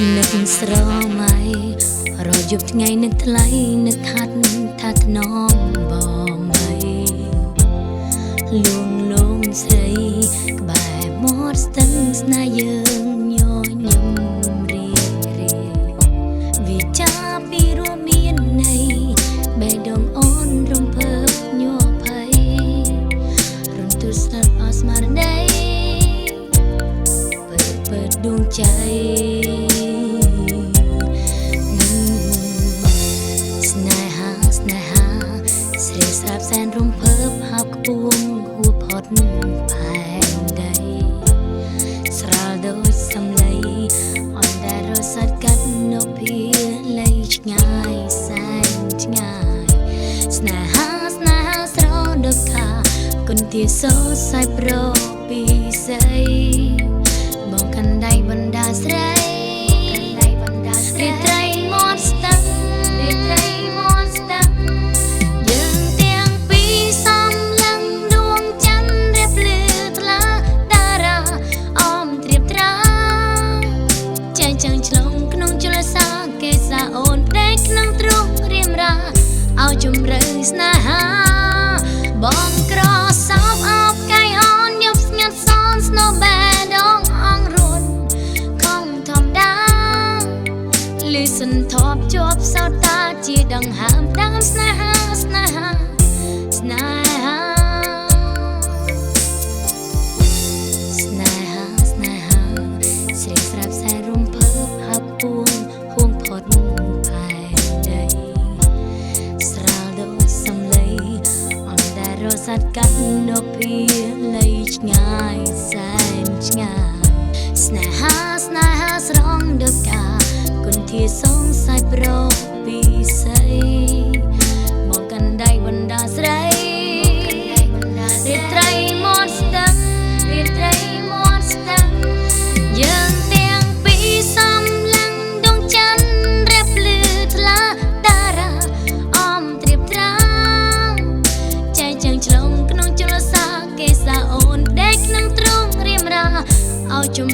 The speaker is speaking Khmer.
นึกស្រមៃរយប់ថ្ងៃនឹកថ្លៃនឹកថាត់ថ្នមបងអើយលួងលោមស្រីក្បែរមាត់ស្ទឹងស្នេហ៍យើងញញឹមរីវិចាពីរួមមានន័យបេះដូងអូនរំភើបញ័រភ័យរំទុស្និទ្ធអស្មារតីเปิดดวงใจស្នេហាស្រីស្រាប់សែនរំភើបហៅខ្ពស់ហួផុតផែនដីស្រាលដូចសំឡីអនដែលរសាត់កាត់នៅពីលៃឆ្ងាយសែនឆ្ងាយស្នេហាស្រដកថាគុនទាសោសាយប្រពីស្អីបងកណ្ដៃបណ្ដាស្រីរាត្រីមាត់ស្ទឹងយើងទាំងពីរសំឡឹងដួងច័ន្ទរៀបលឺថ្លាតារាអមត្រៀបត្រាចែងចាំងឆ្លងក្នុងជលសាគេសាអូនផ្ដេកក្នុងទ្រុងរៀមរាឲ្យជំរឿស្នេហាបងក្រសោបអបកាយអូនយប់ស្ងាត់សនស្នូបែដងអងរួនខំធម្មតាលឺសន្ធប់ជាប់សោតតាជាដង្ហើមដើមស្នេហាស្នេហាស្នេហាស្រីស្រាប់សែរំភើបហើបពួងហួងផុតផែនដីស្រាលដូចសំឡីអនដែលរសាត់កាត់នៅពីលៃឆ្ងាយសែនឆ្ងាយស្នេហាស្រងដឹកកាគុនធាសងសាយប្រពីស្អីមកកណ្ដៃបណ្ដាស្រីរាត្រីមាត់ស្ទឹងយើងទាំងពីរសំឡឹងដួងច័ន្ទរៀបលឺថ្លាតារាអមត្រៀបត្រាចែងចាំងឆ្លងក្នុងជលសាគេសាអូនដេកក្នុងទ្រុងរៀមរាឲ្យជំ